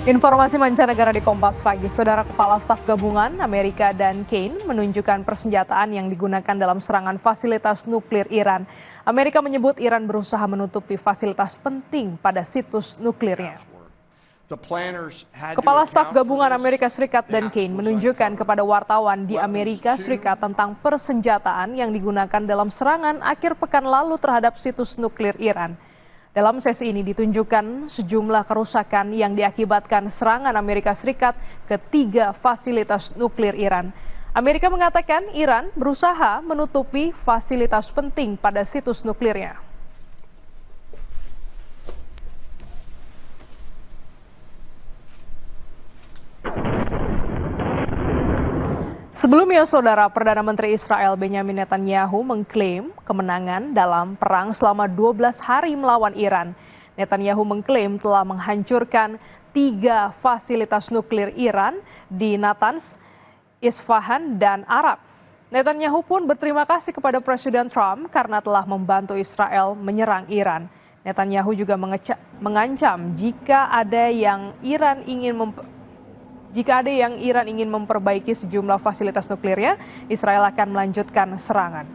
Informasi mancanegara di Kompas Pagi, Saudara Kepala Staf Gabungan Amerika Dan Kane menunjukkan persenjataan yang digunakan dalam serangan fasilitas nuklir Iran. Amerika menyebut Iran berusaha menutupi fasilitas penting pada situs nuklirnya. Kepala Staf Gabungan Amerika Serikat Dan Kane menunjukkan kepada wartawan di Amerika Serikat tentang persenjataan yang digunakan dalam serangan akhir pekan lalu terhadap situs nuklir Iran. Dalam sesi ini ditunjukkan sejumlah kerusakan yang diakibatkan serangan Amerika Serikat ke 3 fasilitas nuklir Iran. Amerika mengatakan Iran berusaha menutupi fasilitas penting pada situs nuklirnya. Sebelumnya, Saudara, Perdana Menteri Israel Benjamin Netanyahu mengklaim kemenangan dalam perang selama 12 hari melawan Iran. Netanyahu mengklaim telah menghancurkan 3 fasilitas nuklir Iran di Natanz, Isfahan, dan Arab. Netanyahu pun berterima kasih kepada Presiden Trump karena telah membantu Israel menyerang Iran. Netanyahu juga mengancam jika ada yang Iran ingin memperbaiki sejumlah fasilitas nuklirnya, Israel akan melanjutkan serangan.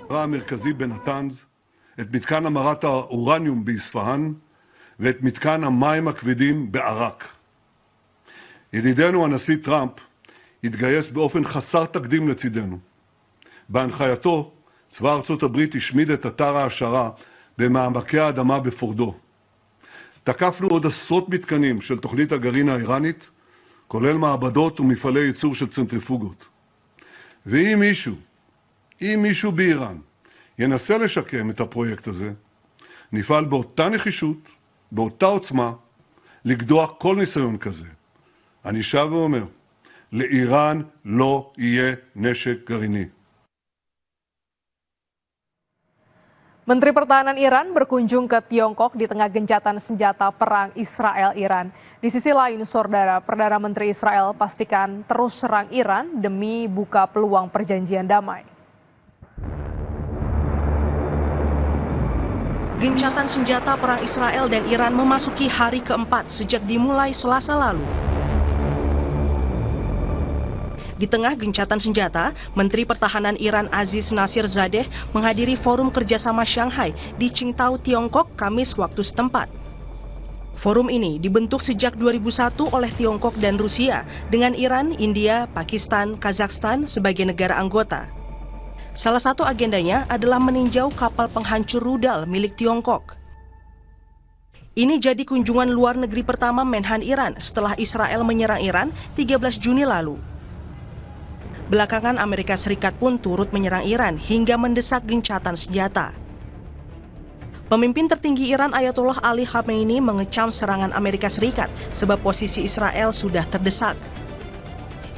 המרכזי בנתנז, את מתקן המרת האורניום באספהאן ואת מתקן המים הכבדים בעראק. ידידנו הנשיא טראמפ התגייס באופן חסר תקדים לצידנו. בהנחייתו, צבא ארצות הברית השמיד את אתר ההעשרה במעמקי האדמה בפורדו. תקפנו עוד עשרות מתקנים של תוכנית הגרעין האיראנית, כולל מעבדות ומפעלי ייצור של צנטריפוגות. ואם מישהו באיראן ינסה לשקם את הפרויקט הזה, נפעל באותה נחישות, באותה עוצמה, לגדוע כל ניסיון כזה. אני שב ואומר, לאיראן לא יהיה נשק גרעיני. Menteri Pertahanan Iran berkunjung ke Tiongkok di tengah gencatan senjata perang Israel-Iran. Di sisi lain, Saudara, Perdana Menteri Israel pastikan terus serang Iran demi buka peluang perjanjian damai. Gencatan senjata perang Israel dan Iran memasuki hari keempat sejak dimulai Selasa lalu. Di tengah gencatan senjata, Menteri Pertahanan Iran Aziz Nasirzadeh menghadiri Forum Kerjasama Shanghai di Qingdao, Tiongkok, Kamis waktu setempat. Forum ini dibentuk sejak 2001 oleh Tiongkok dan Rusia, dengan Iran, India, Pakistan, Kazakhstan sebagai negara anggota. Salah satu agendanya adalah meninjau kapal penghancur rudal milik Tiongkok. Ini jadi kunjungan luar negeri pertama Menhan Iran setelah Israel menyerang Iran 13 Juni lalu. Belakangan Amerika Serikat pun turut menyerang Iran hingga mendesak gencatan senjata. Pemimpin tertinggi Iran Ayatollah Ali Khamenei mengecam serangan Amerika Serikat sebab posisi Israel sudah terdesak.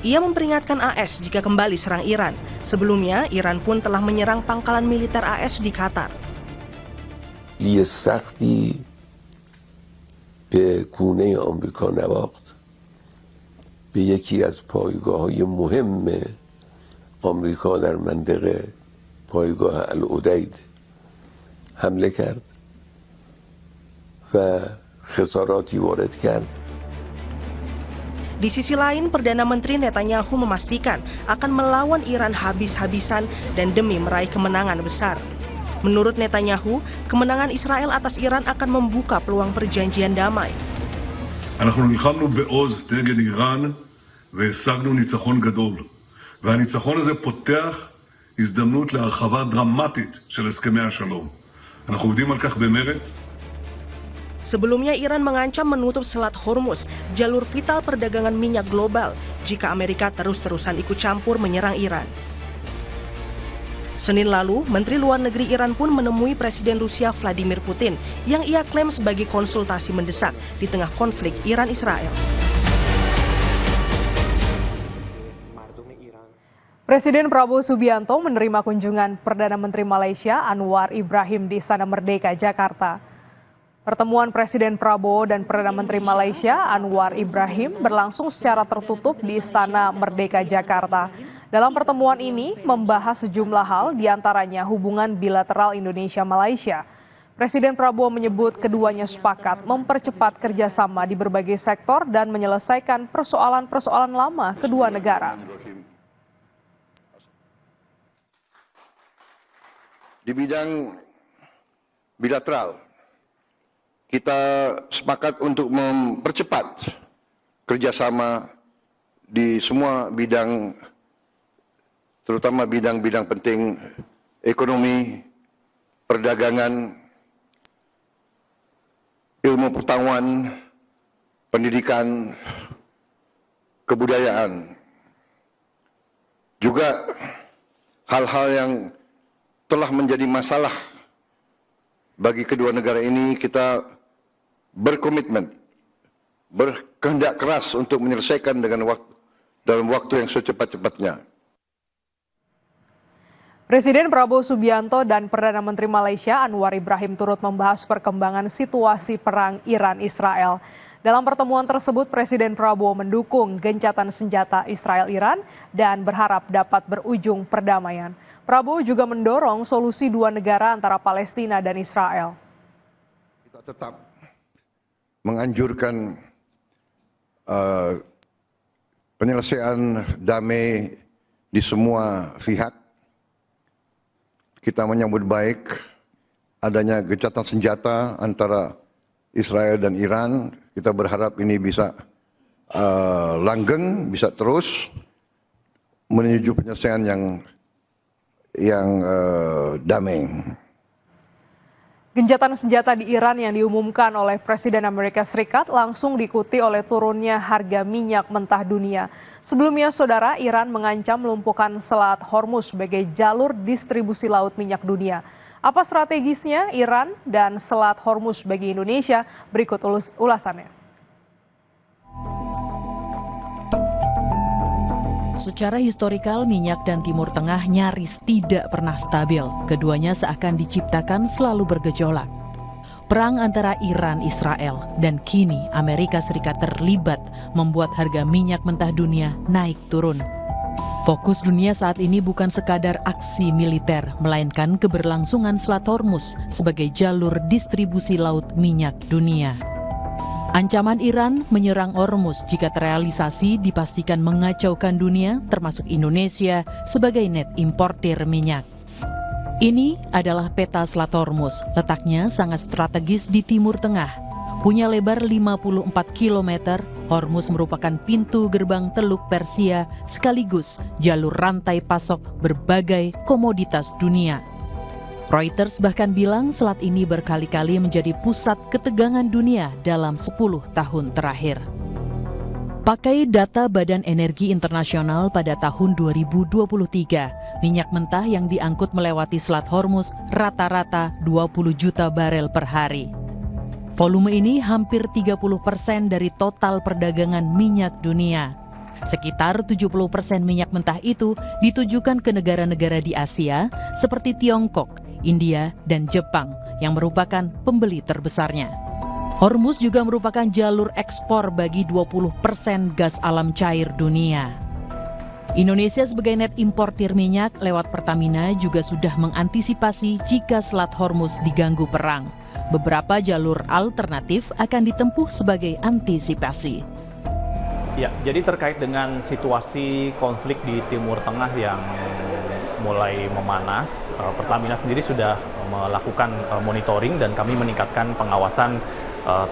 Ia memperingatkan AS jika kembali serang Iran. Sebelumnya, Iran pun telah menyerang pangkalan militer AS di Qatar. سختی به گونه آمریکا نواخت به یکی از پایگاه‌های مهم آمریکا در منطقه پایگاه العدید حمله کرد و خساراتی وارد کرد. Di sisi lain, Perdana Menteri Netanyahu memastikan akan melawan Iran habis-habisan dan demi meraih kemenangan besar. Menurut Netanyahu, kemenangan Israel atas Iran akan membuka peluang perjanjian damai. אנחנו נלחמנו בעוז נגד איראן והשגנו ניצחון גדול. והניצחון הזה פותח הזדמנות להרחבה דרמטית של הסכמי השלום. אנחנו עובדים על כך במרץ. Sebelumnya Iran mengancam menutup Selat Hormuz, jalur vital perdagangan minyak global, jika Amerika terus-terusan ikut campur menyerang Iran. Senin lalu, Menteri Luar Negeri Iran pun menemui Presiden Rusia Vladimir Putin yang ia klaim sebagai konsultasi mendesak di tengah konflik Iran-Israel. Presiden Prabowo Subianto menerima kunjungan Perdana Menteri Malaysia Anwar Ibrahim di Istana Merdeka, Jakarta. Pertemuan Presiden Prabowo dan Perdana Menteri Malaysia Anwar Ibrahim berlangsung secara tertutup di Istana Merdeka, Jakarta. Dalam pertemuan ini membahas sejumlah hal, diantaranya hubungan bilateral Indonesia-Malaysia. Presiden Prabowo menyebut keduanya sepakat mempercepat kerjasama di berbagai sektor dan menyelesaikan persoalan-persoalan lama kedua negara. Di bidang bilateral, kita sepakat untuk mempercepat kerjasama di semua bidang, terutama bidang-bidang penting ekonomi, perdagangan, ilmu pengetahuan, pendidikan, kebudayaan. Juga hal-hal yang telah menjadi masalah bagi kedua negara ini, kita berkomitmen, berkehendak keras untuk menyelesaikan dalam waktu yang secepat-cepatnya. Presiden Prabowo Subianto dan Perdana Menteri Malaysia Anwar Ibrahim turut membahas perkembangan situasi perang Iran-Israel. Dalam pertemuan tersebut, Presiden Prabowo mendukung gencatan senjata Israel-Iran dan berharap dapat berujung perdamaian. Prabowo juga mendorong solusi dua negara antara Palestina dan Israel. Kita tetap menganjurkan penyelesaian damai di semua pihak. Kita menyambut baik adanya gencatan senjata antara Israel dan Iran. Kita berharap ini bisa langgeng, bisa terus menuju penyelesaian yang damai. Gencatan senjata di Iran yang diumumkan oleh Presiden Amerika Serikat langsung diikuti oleh turunnya harga minyak mentah dunia. Sebelumnya, saudara, Iran mengancam melumpuhkan Selat Hormuz sebagai jalur distribusi laut minyak dunia. Apa strategisnya Iran dan Selat Hormuz bagi Indonesia? Berikut ulasannya. Secara historikal, minyak dan Timur Tengah nyaris tidak pernah stabil. Keduanya seakan diciptakan selalu bergejolak. Perang antara Iran-Israel dan kini Amerika Serikat terlibat membuat harga minyak mentah dunia naik turun. Fokus dunia saat ini bukan sekadar aksi militer, melainkan keberlangsungan Selat Hormuz sebagai jalur distribusi laut minyak dunia. Ancaman Iran menyerang Hormuz jika terrealisasi dipastikan mengacaukan dunia, termasuk Indonesia sebagai net importir minyak. Ini adalah peta Selat Hormuz, letaknya sangat strategis di Timur Tengah. Punya lebar 54 km, Hormuz merupakan pintu gerbang Teluk Persia sekaligus jalur rantai pasok berbagai komoditas dunia. Reuters bahkan bilang selat ini berkali-kali menjadi pusat ketegangan dunia dalam 10 tahun terakhir. Pakai data Badan Energi Internasional pada tahun 2023, minyak mentah yang diangkut melewati Selat Hormuz rata-rata 20 juta barel per hari. Volume ini hampir 30% dari total perdagangan minyak dunia. Sekitar 70% minyak mentah itu ditujukan ke negara-negara di Asia seperti Tiongkok, India, dan Jepang yang merupakan pembeli terbesarnya. Hormuz juga merupakan jalur ekspor bagi 20% gas alam cair dunia. Indonesia sebagai net importir minyak lewat Pertamina juga sudah mengantisipasi jika Selat Hormuz diganggu perang. Beberapa jalur alternatif akan ditempuh sebagai antisipasi. Ya, jadi terkait dengan situasi konflik di Timur Tengah yang mulai memanas, Pertamina sendiri sudah melakukan monitoring dan kami meningkatkan pengawasan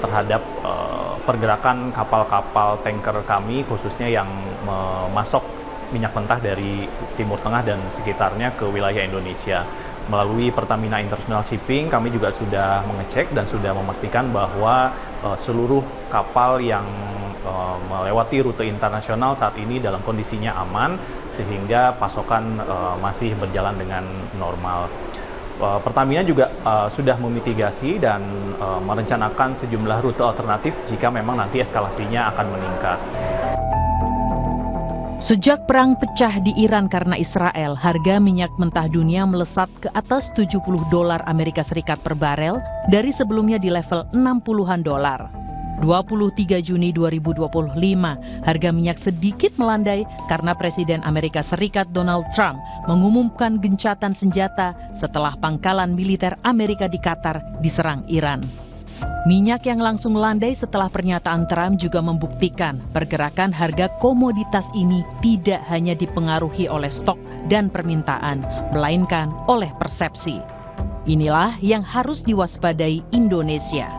terhadap pergerakan kapal-kapal tanker kami, khususnya yang memasok minyak mentah dari Timur Tengah dan sekitarnya ke wilayah Indonesia. Melalui Pertamina International Shipping, kami juga sudah mengecek dan sudah memastikan bahwa seluruh kapal yang melewati rute internasional saat ini dalam kondisinya aman, sehingga pasokan masih berjalan dengan normal. Pertamina juga sudah memitigasi dan merencanakan sejumlah rute alternatif jika memang nanti eskalasinya akan meningkat. Sejak perang pecah di Iran karena Israel, harga minyak mentah dunia melesat ke atas $70 Amerika Serikat per barel dari sebelumnya di level $60-an. 23 Juni 2025, harga minyak sedikit melandai karena Presiden Amerika Serikat Donald Trump mengumumkan gencatan senjata setelah pangkalan militer Amerika di Qatar diserang Iran. Minyak yang langsung melandai setelah pernyataan Trump juga membuktikan pergerakan harga komoditas ini tidak hanya dipengaruhi oleh stok dan permintaan, melainkan oleh persepsi. Inilah yang harus diwaspadai Indonesia.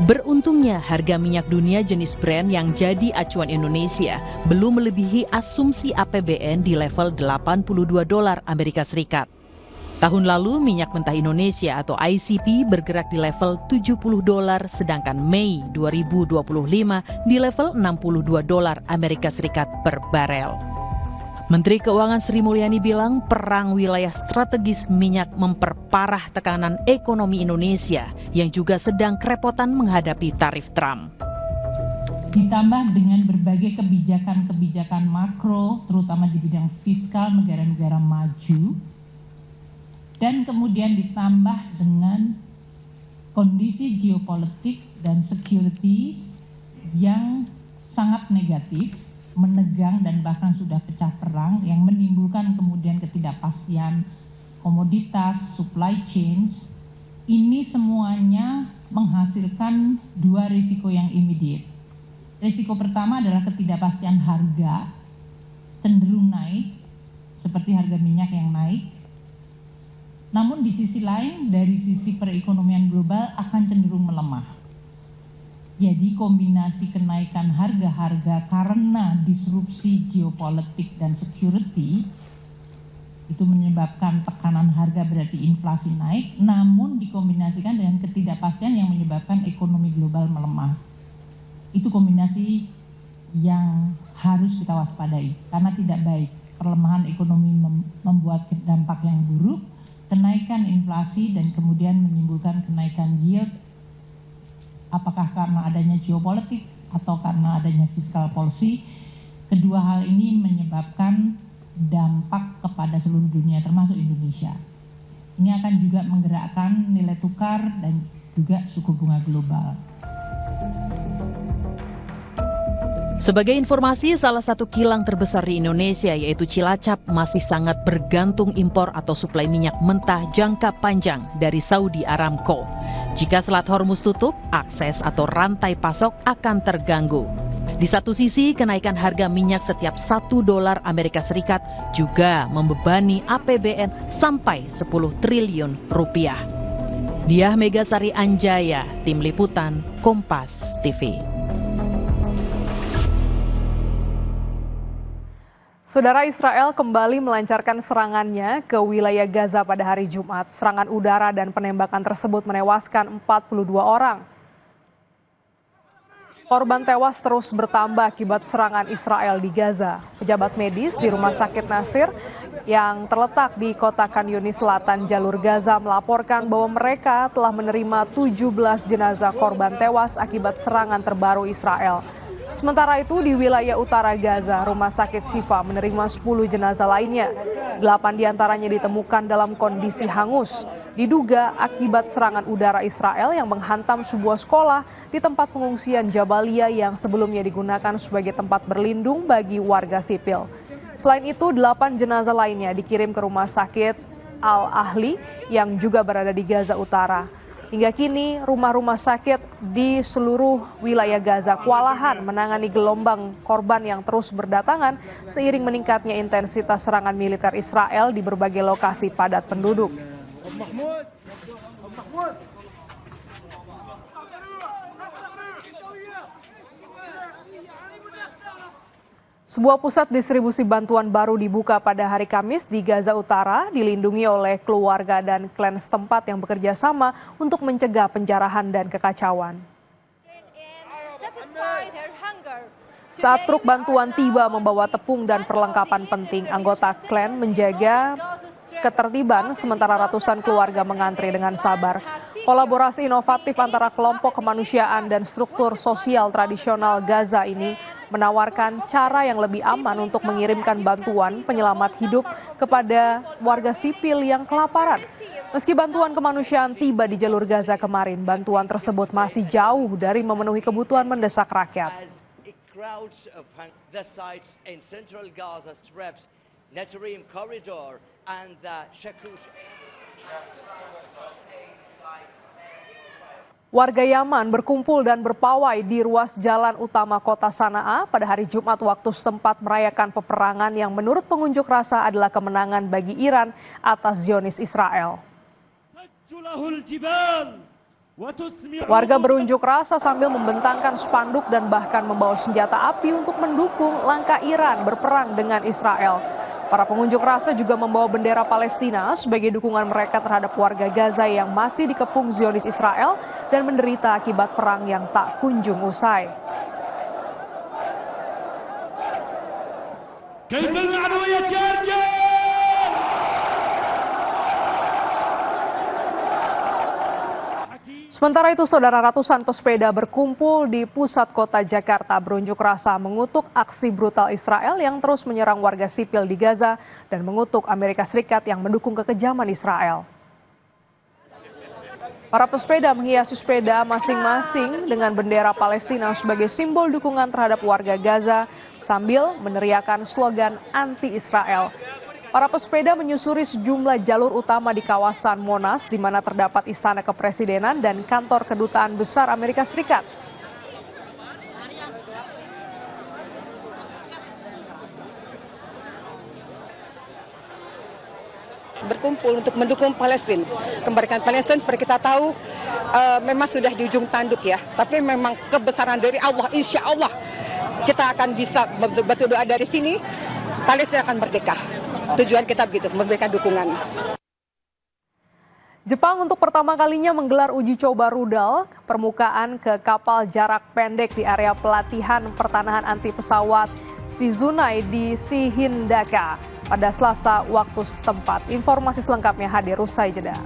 Beruntungnya harga minyak dunia jenis Brent yang jadi acuan Indonesia belum melebihi asumsi APBN di level $82 Amerika Serikat. Tahun lalu minyak mentah Indonesia atau ICP bergerak di level $70, sedangkan Mei 2025 di level $62 Amerika Serikat per barel. Menteri Keuangan Sri Mulyani bilang perang wilayah strategis minyak memperparah tekanan ekonomi Indonesia yang juga sedang kerepotan menghadapi tarif Trump. Ditambah dengan berbagai kebijakan-kebijakan makro, terutama di bidang fiskal negara-negara maju, dan kemudian ditambah dengan kondisi geopolitik dan security yang sangat negatif, menegang dan bahkan sudah pecah perang yang menimbulkan kemudian ketidakpastian komoditas, supply chains, ini semuanya menghasilkan dua risiko yang immediate. Risiko pertama adalah ketidakpastian harga cenderung naik, seperti harga minyak yang naik. Namun di sisi lain, dari sisi perekonomian global akan cenderung melemah. Jadi kombinasi kenaikan harga-harga karena disrupsi geopolitik dan security itu menyebabkan tekanan harga, berarti inflasi naik, namun dikombinasikan dengan ketidakpastian yang menyebabkan ekonomi global melemah. Itu kombinasi yang harus kita waspadai karena tidak baik. Perlemahan ekonomi membuat dampak yang buruk, kenaikan inflasi dan kemudian menimbulkan kenaikan yield. Apakah karena adanya geopolitik atau karena adanya fiscal policy, kedua hal ini menyebabkan dampak kepada seluruh dunia termasuk Indonesia. Ini akan juga menggerakkan nilai tukar dan juga suku bunga global. Sebagai informasi, salah satu kilang terbesar di Indonesia yaitu Cilacap masih sangat bergantung impor atau suplai minyak mentah jangka panjang dari Saudi Aramco. Jika Selat Hormuz tutup, akses atau rantai pasok akan terganggu. Di satu sisi, kenaikan harga minyak setiap $1 Amerika Serikat juga membebani APBN sampai 10 triliun rupiah. Diah Megasari Anjaya, Tim Liputan, Kompas TV. Saudara, Israel kembali melancarkan serangannya ke wilayah Gaza pada hari Jumat. Serangan udara dan penembakan tersebut menewaskan 42 orang. Korban tewas terus bertambah akibat serangan Israel di Gaza. Pejabat medis di Rumah Sakit Nasir yang terletak di kota Khan Yunis Selatan, jalur Gaza, melaporkan bahwa mereka telah menerima 17 jenazah korban tewas akibat serangan terbaru Israel. Sementara itu di wilayah utara Gaza, Rumah Sakit Syifa menerima 10 jenazah lainnya. 8 diantaranya ditemukan dalam kondisi hangus. Diduga akibat serangan udara Israel yang menghantam sebuah sekolah di tempat pengungsian Jabalia yang sebelumnya digunakan sebagai tempat berlindung bagi warga sipil. Selain itu, 8 jenazah lainnya dikirim ke Rumah Sakit Al-Ahli yang juga berada di Gaza Utara. Hingga kini, rumah-rumah sakit di seluruh wilayah Gaza kewalahan menangani gelombang korban yang terus berdatangan seiring meningkatnya intensitas serangan militer Israel di berbagai lokasi padat penduduk. Sebuah pusat distribusi bantuan baru dibuka pada hari Kamis di Gaza Utara, dilindungi oleh keluarga dan klan setempat yang bekerja sama untuk mencegah penjarahan dan kekacauan. Saat truk bantuan tiba membawa tepung dan perlengkapan penting, anggota klan menjaga ketertiban sementara ratusan keluarga mengantri dengan sabar. Kolaborasi inovatif antara kelompok kemanusiaan dan struktur sosial tradisional Gaza ini menawarkan cara yang lebih aman untuk mengirimkan bantuan penyelamat hidup kepada warga sipil yang kelaparan. Meski bantuan kemanusiaan tiba di jalur Gaza kemarin, bantuan tersebut masih jauh dari memenuhi kebutuhan mendesak rakyat. Warga Yaman berkumpul dan berpawai di ruas jalan utama kota Sanaa pada hari Jumat waktu setempat merayakan peperangan yang menurut pengunjuk rasa adalah kemenangan bagi Iran atas Zionis Israel. Warga berunjuk rasa sambil membentangkan spanduk dan bahkan membawa senjata api untuk mendukung langkah Iran berperang dengan Israel. Para pengunjuk rasa juga membawa bendera Palestina sebagai dukungan mereka terhadap warga Gaza yang masih dikepung Zionis Israel dan menderita akibat perang yang tak kunjung usai. Sementara itu, saudara, ratusan pesepeda berkumpul di pusat kota Jakarta berunjuk rasa mengutuk aksi brutal Israel yang terus menyerang warga sipil di Gaza dan mengutuk Amerika Serikat yang mendukung kekejaman Israel. Para pesepeda menghiasi sepeda masing-masing dengan bendera Palestina sebagai simbol dukungan terhadap warga Gaza sambil meneriakan slogan anti-Israel. Para pesepeda menyusuri sejumlah jalur utama di kawasan Monas, di mana terdapat Istana Kepresidenan dan kantor Kedutaan Besar Amerika Serikat. Berkumpul untuk mendukung Palestina, kemerdekaan Palestina. Seperti kita tahu memang sudah di ujung tanduk ya, tapi memang kebesaran dari Allah, insya Allah kita akan bisa berdoa dari sini, Palestina akan merdeka. Tujuan kita begitu, memberikan dukungan. Jepang untuk pertama kalinya menggelar uji coba rudal permukaan ke kapal jarak pendek di area pelatihan pertanahan anti pesawat Shizunai di Shihindaka pada Selasa waktu setempat. Informasi selengkapnya hadir usai jeda.